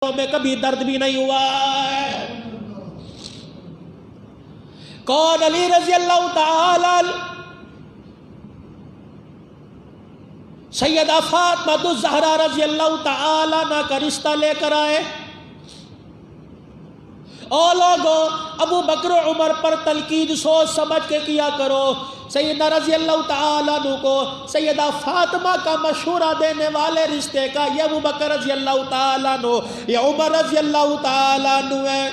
میں کبھی درد بھی نہیں ہوا ہے۔ کون؟ علی رضی اللہ تعالی سیدہ فاطمہ الزہرا رضی اللہ تعالی عنہ کا رشتہ لے کر آئے۔ او لوگوں، ابو بکر عمر پر تنقید سوچ سمجھ کے کیا کرو۔ سیدہ رضی اللہ تعالیٰ عنہ کو سیدہ فاطمہ کا مشورہ دینے والے رشتے کا یہ ابو بکر رضی اللہ تعالیٰ عنہ، یہ عمر رضی اللہ تعالیٰ عنہ ہے۔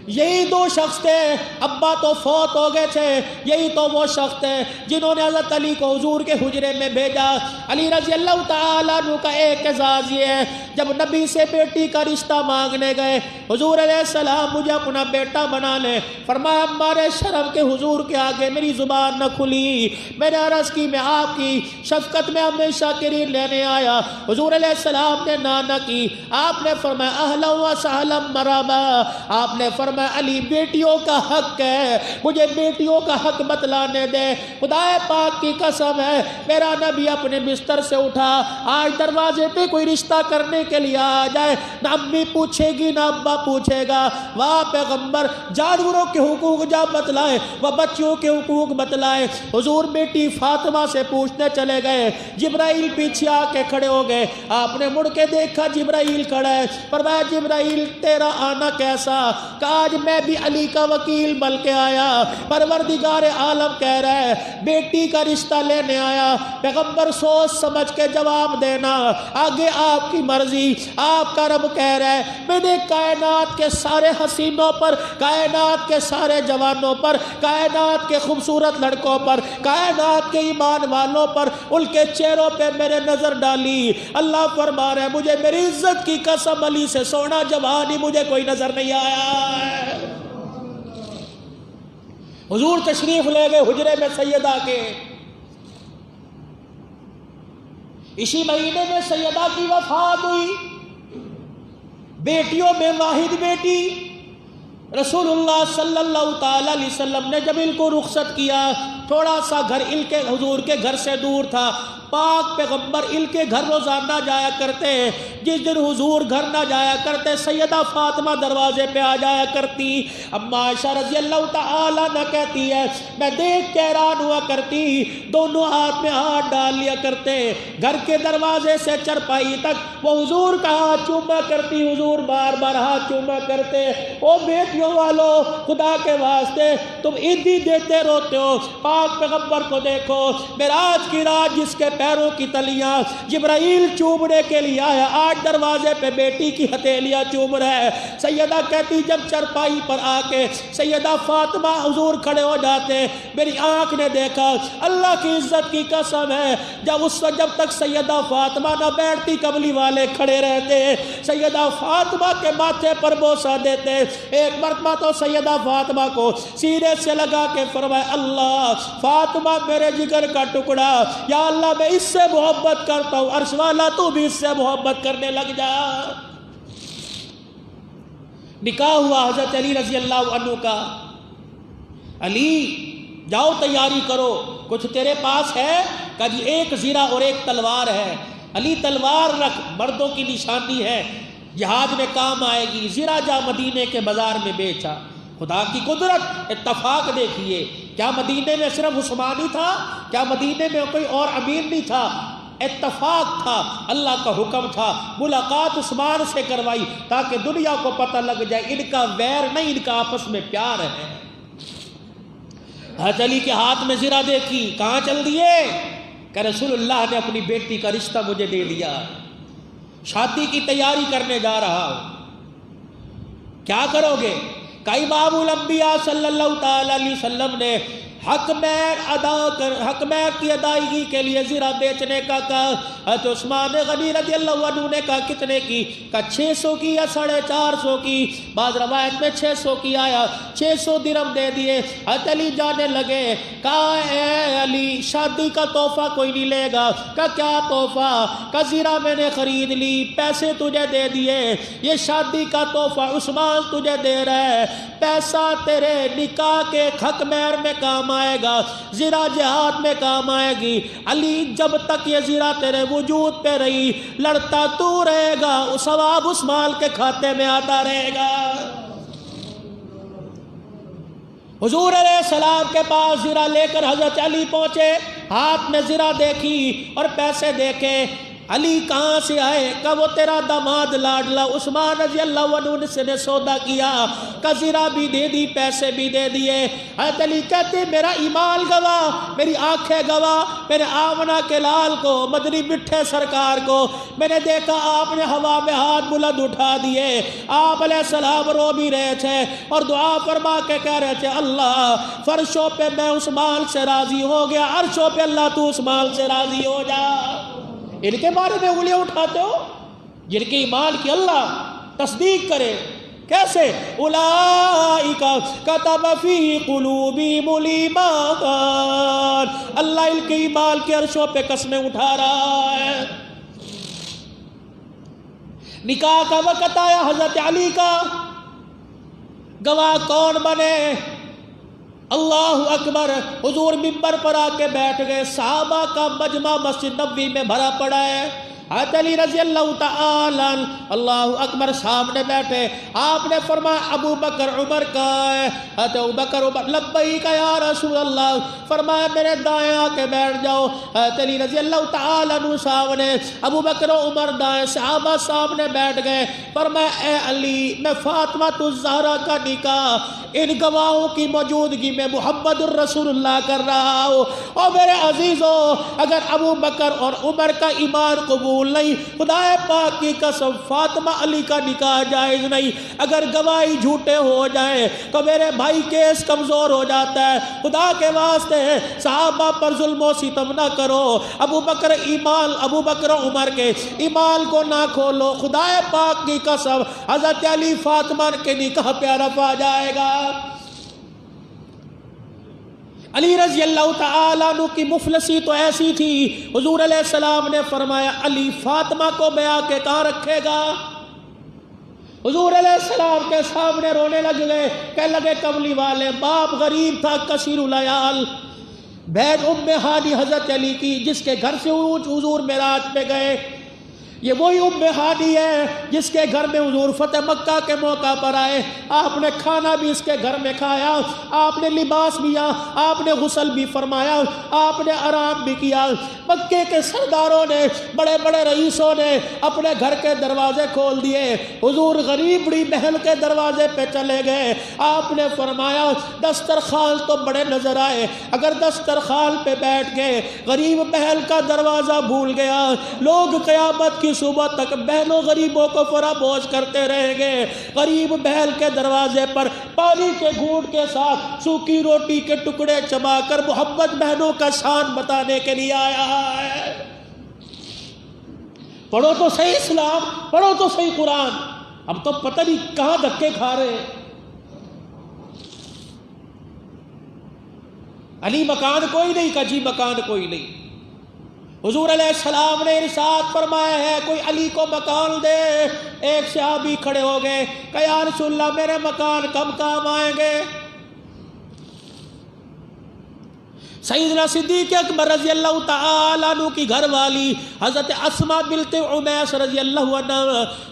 یہی دو شخص تھے، ابا تو فوت ہو گئے تھے، یہی تو وہ شخص تھے جنہوں نے حضرت علی کو حضور کے حجرے میں بھیجا۔ علی رضی اللہ تعالیٰ عنہ کا ایک اعزاز یہ ہے، جب نبی سے بیٹی کا رشتہ مانگنے گئے، حضور علیہ السلام مجھے اپنا بیٹا بنا لے، فرمایا ہمارے شرم کے حضور کے آگے میری زبان نہ کھلی۔ میں نے عرض کی میں آپ کی شفقت میں ہمیشہ کریم لینے آیا، حضور علیہ السلام نے نہ کی۔ آپ نے فرمایا اہلا و سہلا مرحبا۔ آپ نے فرمایا علی بیٹیوں کا حق ہے، مجھے بیٹیوں کا حق بتلانے دے۔ خدا پاک کی قسم ہے، میرا نبی اپنے بستر سے اٹھا، آج دروازے پہ کوئی رشتہ کرنے کے لیے آ جائے، نہ امی پوچھے گی نہ ابا پوچھے گا۔ واہ پیغمبر، جانوروں کے حقوق جا بتلائے، وہ بچیوں کے حقوق بتلائے۔ حضور بیٹی فاطمہ سے پوچھنے چلے گئے، جبرائیل پیچھے آ کے کھڑے ہو گئے۔ آپ نے مڑ کے دیکھا جبرائیل کھڑا ہے، فرمایا جبرائیل تیرا آنا کیسا؟ کہا آج میں بھی علی کا وکیل بن کے آیا، پروردگار عالم کہہ رہا ہے بیٹی کا رشتہ لینے آیا۔ پیغمبر سوچ سمجھ کے جواب دینا، آگے آپ کی مرضی، آپ کا رب کہہ رہا ہے میں نے کائنات کے سارے حسینوں پر، کائنات کے سارے جوانوں پر، کائنات کے خوبصورت لڑکوں پر، کائنات کے ایمان والوں پر، ان کے چہروں پہ میرے نظر ڈالی۔ اللہ فرما رہا ہے مجھے میری عزت کی قسم علی سے سونا جوان ہی مجھے کوئی نظر نہیں آیا۔ حضور تشریف لے گئے حجرے میں سیدہ کے۔ اسی مہینے میں سیدہ کی وفات ہوئی۔ بیٹیوں میں واحد بیٹی رسول اللہ صلی اللہ تعالی علیہ وسلم نے جب ان کو رخصت کیا، تھوڑا سا گھر ان کے حضور کے گھر سے دور تھا، پاک پیغمبر ان کے گھر روزانہ جایا کرتے۔ جس دن حضور گھر نہ جایا کرتے، سیدہ فاطمہ دروازے پہ آ جایا کرتی۔ اما عائشہ رضی اللہ تعالیٰ عنہ کہتی ہے میں دیکھ کے حیران ہوا کرتی، دونوں ہاتھ میں ہاتھ ڈال لیا کرتے، گھر کے دروازے سے چرپائی تک وہ حضور کا ہاتھ چوما کرتی، حضور بار بار ہاتھ چوما کرتے۔ او بیٹیوں والو، خدا کے واسطے تم عیدی دیتے روتے ہو، پاک پیغمبر کو دیکھو، معراج کی رات جس کے پیروں کی تلیاں جبرائیل چومنے کے لیے آیا، آج دروازے پہ بیٹی کی ہتھیلیاں چوم رہا ہے۔ سیدہ کہتی جب چرپائی پر آ کے سیدہ فاطمہ حضور کھڑے ہو جاتے، میری آنکھ نے دیکھا، اللہ کی عزت کی قسم ہے جب تک سیدہ فاطمہ نہ بیٹھتی قبلی والے کھڑے رہتے، سیدہ فاطمہ کے ماتھے پر بوسہ دیتے۔ ایک مرتبہ تو سیدہ فاطمہ کو سینے سے لگا کے فرمایا اللہ فاطمہ میرے جگر کا ٹکڑا، یا اللہ میں اس سے محبت کرتا ہوں، عرش والا تو بھی اس سے محبت کرنے لگ جا۔ نکاح ہوا حضرت علی رضی اللہ عنہ کا۔ علی جاؤ تیاری کرو، کچھ تیرے پاس ہے؟ کہ جی ایک زرہ اور ایک تلوار ہے۔ علی تلوار رکھ، مردوں کی نشانی ہے، جہاد میں کام آئے گی۔ زرہ جا مدینے کے بازار میں بیچا۔ خدا کی قدرت، اتفاق دیکھیے، کیا مدینے میں صرف عثمان ہی تھا؟ کیا مدینے میں کوئی اور امیر نہیں تھا؟ اتفاق تھا، اللہ کا حکم تھا، ملاقات عثمان سے کروائی تاکہ دنیا کو پتہ لگ جائے ان کا ویر نہیں، ان کا آپس میں پیار ہے۔ حضرت علی کے ہاتھ میں زرہ دیکھی، کہاں چل دیے؟ کہ رسول اللہ نے اپنی بیٹی کا رشتہ مجھے دے دیا، شادی کی تیاری کرنے جا رہا ہوں، کیا کرو گے؟ کہ امام الانبیاء صلی اللہ تعالی علیہ وسلم نے حق مہر کی ادائیگی کے لیے زرہ بیچنے کا کہا۔ حضرت عثمان غنی رضی اللہ عنہ نے کہا کتنے کی؟ کہا 600 کی یا 450 کی، بعض روایت میں 600 کی آیا، 600 درہم دے دیے۔ حضرت علی جانے لگے، کہا اے علی شادی کا تحفہ کوئی نہیں لے گا؟ کہا کیا تحفہ؟ کہا زرہ میں نے خرید لی، پیسے تجھے دے دیے، یہ شادی کا تحفہ عثمان تجھے دے رہا ہے، پیسہ تیرے نکاح کے حق مہر میں کام آئے گا، زرہ جہاد میں کام آئے گی۔ علی جب تک یہ زرہ تیرے وجود پہ رہی، لڑتا تو رہے گا، ثواب اس مال کے کھاتے میں آتا رہے گا۔ حضور علیہ السلام کے پاس زرہ لے کر حضرت علی پہنچے، ہاتھ میں زرہ دیکھی اور پیسے دیکھے۔ علی کہاں سے آئے؟ کہ وہ تیرا داماد لاڈلا عثمان رضی اللہ عنہ سے نے سودا کیا، کہ زرہ بھی دے دی، پیسے بھی دے دیے۔ حضرت علی کہتے میرا ایمان گواہ، میری آنکھیں گواہ، میں نے آمنہ کے لال کو، مدنی مٹھے سرکار کو میں نے دیکھا، آپ نے ہوا میں ہاتھ بلند اٹھا دیے، آپ علیہ السلام رو بھی رہے تھے اور دعا فرما کے کہہ رہے تھے اللہ فرشوں پہ میں اس مال سے راضی ہو گیا، عرشوں پہ اللہ تو اس مال سے راضی ہو جا۔ ان کے بارے میں انگلیاں اٹھاتے ہو جن کے ایمان کی اللہ تصدیق کرے؟ کیسے؟ اولئک کتب فی قلوبہم الایمان، اللہ ان کے ایمان کے عرشوں پہ قسمیں اٹھا رہا ہے۔ نکاح کا وقت آیا حضرت علی کا، گواہ کون بنے؟ اللہ اکبر، حضور منبر پر آ کے بیٹھ گئے، صحابہ کا مجمع مسجد نبوی میں بھرا پڑا ہے۔ حضرت علی رضی اللہ تعالی اللہ اکبر سامنے بیٹھے، آپ نے فرمایا ابو بکر عمر کا ہے؟ حضرت ابو بکر عمر لبیک یا رسول اللہ، فرمایا میرے دائیں آ کے بیٹھ جاؤ۔ حضرت علی رضی اللہ تعالی عنہ سامنے، ابو بکر عمر دائیں، صحابہ سامنے بیٹھ گئے۔ فرمایا اے علی، میں فاطمہ الزہرا کا نکاح ان گواہوں کی موجودگی میں محمد الرسول اللہ کر رہا ہوں۔ اور میرے عزیزوں، اگر ابو بکر اور عمر کا ایمان قبول نہیں، خدا پاک کی قسم فاطمہ علی کا نکاح جائز نہیں۔ اگر گواہی جھوٹے ہو جائیں تو میرے بھائی کیس کمزور ہو جاتا ہے۔ خدا کے واسطے صحابہ پر ظلم و ستم نہ کرو، ابو بکر عمر کے ایمان کو نہ کھولو۔ خدا پاک کی قسم حضرت علی فاطمہ کے نکاح پہ عرف آ جائے گا۔ علی رضی اللہ تعالیٰ عنہ کی مفلسی تو ایسی تھی، حضور علیہ السلام نے فرمایا علی فاطمہ کو بیاہ کے کہاں رکھے گا؟ حضور علیہ السلام کے سامنے رونے لگ گئے، کہنے لگے کملی والے، باپ غریب تھا کثیر العیال، بہن ام ہانی حضرت علی کی جس کے گھر سے حضور معراج پہ گئے، یہ وہی ام ہانی ہے جس کے گھر میں حضور فتح مکہ کے موقع پر آئے، آپ نے کھانا بھی اس کے گھر میں کھایا، آپ نے لباس بھی لیا، آپ نے غسل بھی فرمایا، آپ نے آرام بھی کیا۔ مکے کے سرداروں نے، بڑے بڑے رئیسوں نے اپنے گھر کے دروازے کھول دیے، حضور غریب بڑی بہن کے دروازے پہ چلے گئے۔ آپ نے فرمایا دسترخوان تو بڑے نظر آئے، اگر دسترخوان پہ بیٹھ گئے، غریب بہن کا دروازہ بھول گیا، لوگ قیامت کی صبح تک بہنوں غریبوں کو فراموش کرتے رہیں گے۔ غریب بہن کے دروازے پر پانی کے گھونٹ کے ساتھ سوکھی روٹی کے ٹکڑے چبا کر محمد بہنوں کا شان بتانے کے لیے آیا ہے۔ پڑھو تو صحیح اسلام، پڑھو تو صحیح قرآن، اب تو پتہ نہیں کہاں دھکے کھا رہے ہیں۔ علی مکان کوئی نہیں، کجی مکان کوئی نہیں۔ حضور علیہ السلام نے ارشاد فرمایا ہے کوئی علی کو مکان دے۔ ایک صحابی کھڑے ہو گئے کہ یا رسول اللہ میرے مکان کب کام آئیں گے؟ سیدنا صدیق اکبر رضی اللہ تعالیٰ عنہ کی گھر والی حضرت اسماء بنت عمیس رضی اللہ عنہ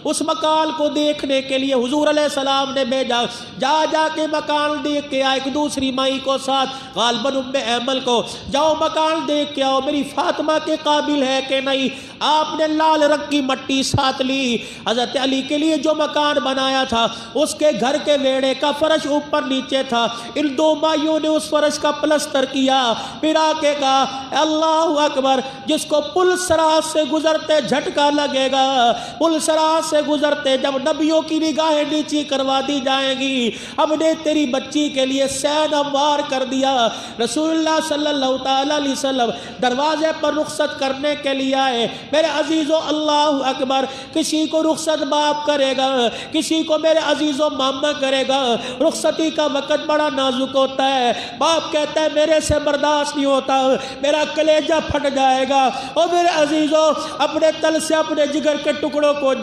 اس مکان کو دیکھنے کے لیے حضور علیہ السلام نے بھیجا، جا کے مکان دیکھ کے آئے۔ ایک دوسری مائی کو ساتھ غالباً ام ایمل کو، جاؤ مکان دیکھ کے آؤ، میری فاطمہ کے قابل ہے کہ نہیں۔ آپ نے لال رنگ کی مٹی ساتھ لی، حضرت علی کے لیے جو مکان بنایا تھا اس کے گھر کے ویڑے کا فرش اوپر نیچے تھا، ان دو مائیوں نے اس فرش کا پلستر کیا، پھر آ کے کہا اللہ اکبر، جس کو پل سراج سے گزرتے جھٹکا لگے گا، پل سراج سے گزرتے جب نبیوں کی نگاہیں نیچی کروا دی جائیں گی، ہم نے تیری بچی کے لیے سین ہموار کر دیا۔ رسول اللہ صلی اللہ تعالی علیہ وسلم دروازے پر رخصت کرنے کے لیے آئے۔ میرے عزیزو اللہ اکبر، کسی کو رخصت باپ کرے گا، کسی کو میرے عزیزو ماما کرے گا۔ رخصتی کا وقت بڑا نازک ہوتا ہے، باپ کہتا ہے میرے سے برداشت برداشت نہیں ہوتا، میرا کلیجہ پھٹ جائے گا۔ اور میرے عزیزوں، اپنے تل سے اپنے جگر کے ٹکڑوں کو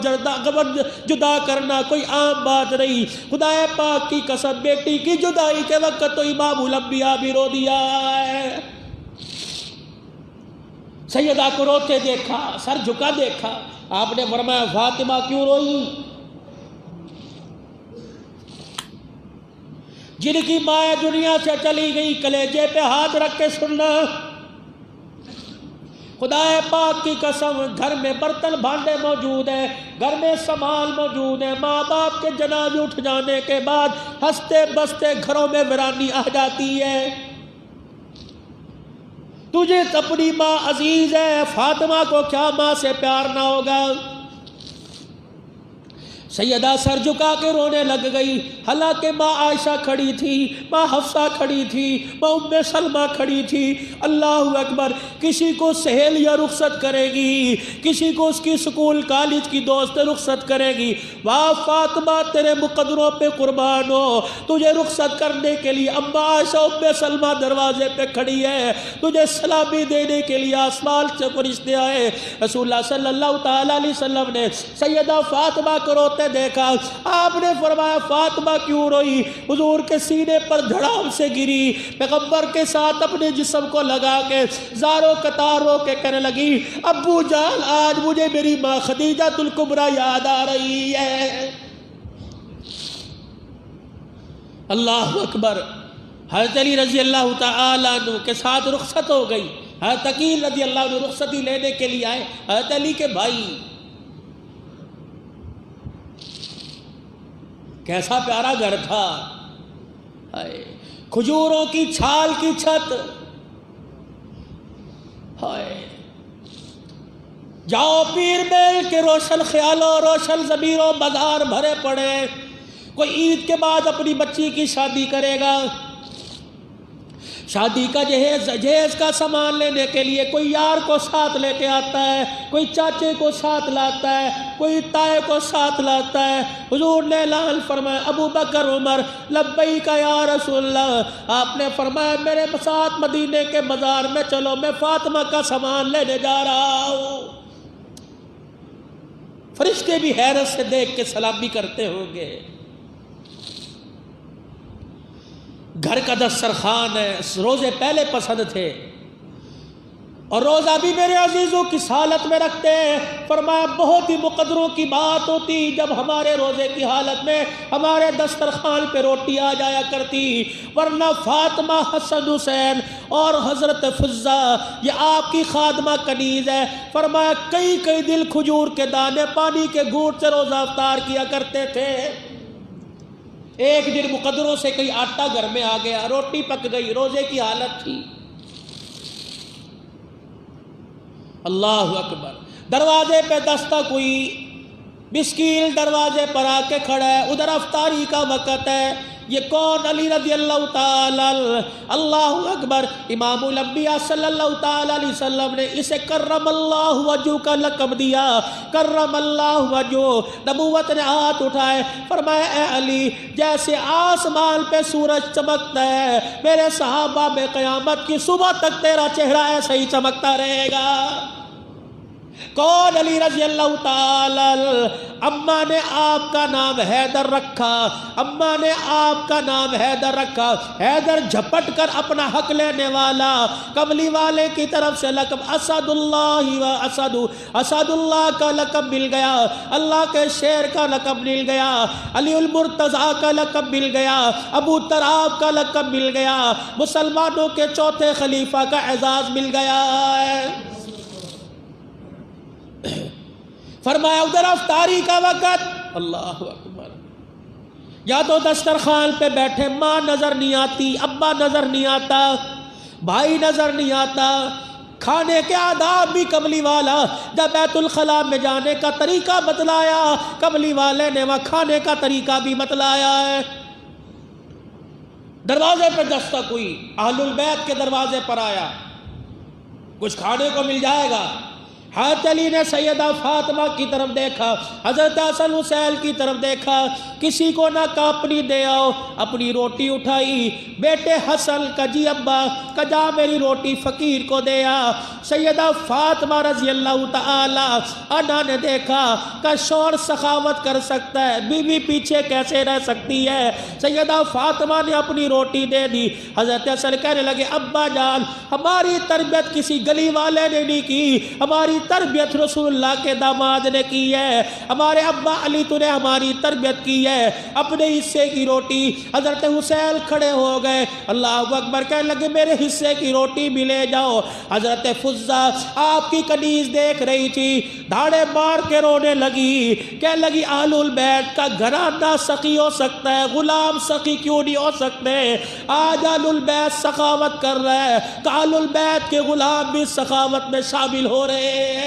جدا کرنا کوئی عام بات نہیں۔ خدا پاک کی قسم، بیٹی کی جدائی کے وقت تو امام الانبیاء بھی رو دیا ہے۔ سیدہ کو روتے دیکھا، سر جھکا دیکھا، آپ نے فرمایا فاطمہ کیوں روئی؟ جن کی ماں دنیا سے چلی گئی کلیجے پہ ہاتھ رکھ کے سننا، خدا پاک کی قسم، گھر میں برتن بھانڈے موجود ہیں، گھر میں سامان موجود ہے، ماں باپ کے جنازے اٹھ جانے کے بعد ہنستے بستے گھروں میں ویرانی آ جاتی ہے۔ تجھے اپنی ماں عزیز ہے، فاطمہ کو کیا ماں سے پیار نہ ہوگا؟ سیدہ سر جھکا کے رونے لگ گئی، حالانکہ ماں عائشہ کھڑی تھی، ماں حفصہ کھڑی تھی، ماں ام سلمہ کھڑی تھی۔ اللہ اکبر، کسی کو سہیلیاں رخصت کرے گی، کسی کو اس کی سکول کالج کی دوست رخصت کرے گی، واہ فاطمہ تیرے مقدروں پہ قربان ہو، تجھے رخصت کرنے کے لیے اما عائشہ ام سلمہ دروازے پہ کھڑی ہے، تجھے سلامی دینے کے لیے آسمان سے فرشتے آئے۔ رسول اللہ صلی اللہ تعالی علیہ وسلم نے سیدہ فاطمہ کو روتے دیکھا، آپ نے فرمایا فاطمہ کیوں روئی؟ حضور کے سینے پر دھڑام سے گری، پیغمبر کے ساتھ اپنے جسم کو لگا کے زاروں قطار رو کے کہنے لگی، ابو جان آج مجھے میری ماں خدیجہ الکبریٰ یاد آ رہی ہے۔ اللہ اکبر، حضرت علی رضی اللہ تعالیٰ عنہ کے ساتھ رخصت ہو گئی۔ حضرت عقیل رضی اللہ عنہ رخصتی لینے کے لیے آئے، حضرت علی کے بھائی، کیسا پیارا گھر تھا، کھجوروں کی چھال کی چھت، جاؤ پیر میل کے روشن خیالوں روشن ضمیروں بازار بھرے پڑے، کوئی عید کے بعد اپنی بچی کی شادی کرے گا، شادی کا جہیز کا سامان لینے کے لیے کوئی یار کو ساتھ لے کے آتا ہے، کوئی چاچے کو ساتھ لاتا ہے، کوئی تائے کو ساتھ لاتا ہے۔ حضور نے اعلان فرمایا، ابو بکر عمر لبیک یا رسول اللہ، آپ نے فرمایا میرے ساتھ مدینے کے بازار میں چلو، میں فاطمہ کا سامان لینے جا رہا ہوں۔ فرشتے بھی حیرت سے دیکھ کے سلامی کرتے ہوں گے۔ گھر کا دسترخوان ہے، روزے پہلے پسند تھے، اور روزہ بھی میرے عزیزوں کس حالت میں رکھتے ہیں؟ فرمایا بہت ہی مقدروں کی بات ہوتی جب ہمارے روزے کی حالت میں ہمارے دسترخوان پہ روٹی آ جایا کرتی، ورنہ فاطمہ، حسن حسین اور حضرت فضہ یہ آپ کی خادمہ کنیز ہے۔ فرمایا کئی کئی دل کھجور کے دانے پانی کے گھونٹ سے روزہ افطار کیا کرتے تھے۔ ایک دن مقدروں سے کئی آٹا گھر میں آ گیا، روٹی پک گئی، روزے کی حالت تھی۔ اللہ اکبر، دروازے پہ دستک ہوئی، مسکین دروازے پر آ کے کھڑا ہے، ادھر افطاری کا وقت ہے، یہ کون؟ علی رضی اللہ تعالی، اللہ اکبر، امام الانبیاء صلی اللہ تعالی علیہ وسلم نے اسے کرم اللہ وجہ کا لقب دیا، کرم اللہ وجہ، نبوت نے ہاتھ اٹھائے، فرمایا اے علی جیسے آسمان پہ سورج چمکتا ہے، میرے صحابہ میں قیامت کی صبح تک تیرا چہرہ ایسا ہی چمکتا رہے گا۔ کون؟ علی رضی اللہ تعالی۔ اماں نے آپ کا نام حیدر رکھا، اماں نے آپ کا نام حیدر رکھا، حیدر جھپٹ کر اپنا حق لینے والا، کملی والے کی طرف سے لقب اسد اللہ و اسد اللہ کا لقب مل گیا، اللہ کے شیر کا لقب مل گیا، علی المرتضیٰ کا لقب مل گیا، ابو تراب کا لقب مل گیا، مسلمانوں کے چوتھے خلیفہ کا اعزاز مل گیا ہے۔ فرمایا ادھر افطاری کا وقت، اللہ اکبر، یا تو دسترخوان پہ بیٹھے، ماں نظر نہیں آتی، ابا نظر نہیں آتا، بھائی نظر نہیں آتا، کھانے کے آداب بھی کملی والا جب بیت الخلاء میں جانے کا طریقہ بتلایا، کملی والے نے وہاں کھانے کا طریقہ بھی بتلایا ہے۔ دروازے پہ دستک ہوئی، اہل البیت کے دروازے پر آیا، کچھ کھانے کو مل جائے گا؟ حضرت علی نے سیدہ فاطمہ کی طرف دیکھا، حضرت حسن حسین کی طرف دیکھا، کسی کو نہ کہا اپنی دے آؤ، اپنی روٹی اٹھائی، بیٹے حسن کا جی ابا کا جا میری روٹی فقیر کو دے آ۔ سیدہ فاطمہ رضی اللہ تعالی عنہا نے دیکھا کہ شوہر سخاوت کر سکتا ہے، بیوی پیچھے کیسے رہ سکتی ہے؟ سیدہ فاطمہ نے اپنی روٹی دے دی۔ حضرت حسن کہنے لگے ابا جان، ہماری تربیت کسی گلی والے نے نہیں کی، ہماری تربیت رسول اللہ کے داماد نے کی ہے، ہمارے ابا علی تو نے ہماری تربیت کی ہے، اپنے حصے کی روٹی۔ حضرت حسین کھڑے ہو گئے، اللہ اکبر، کہنے لگے میرے حصے کی روٹی بھی لے جاؤ۔ حضرت فضہ آپ کی کنیز دیکھ رہی تھی، دھاڑے مار کے رونے لگی، کہنے لگی اہل البیت کا گھرانہ سخی ہو سکتا ہے، غلام سخی کیوں نہیں ہو سکتے؟ آج اہل البیت سخاوت کر رہے ہیں کہ اہل البیت کے غلام بھی سخاوت میں شامل ہو رہے ہیں۔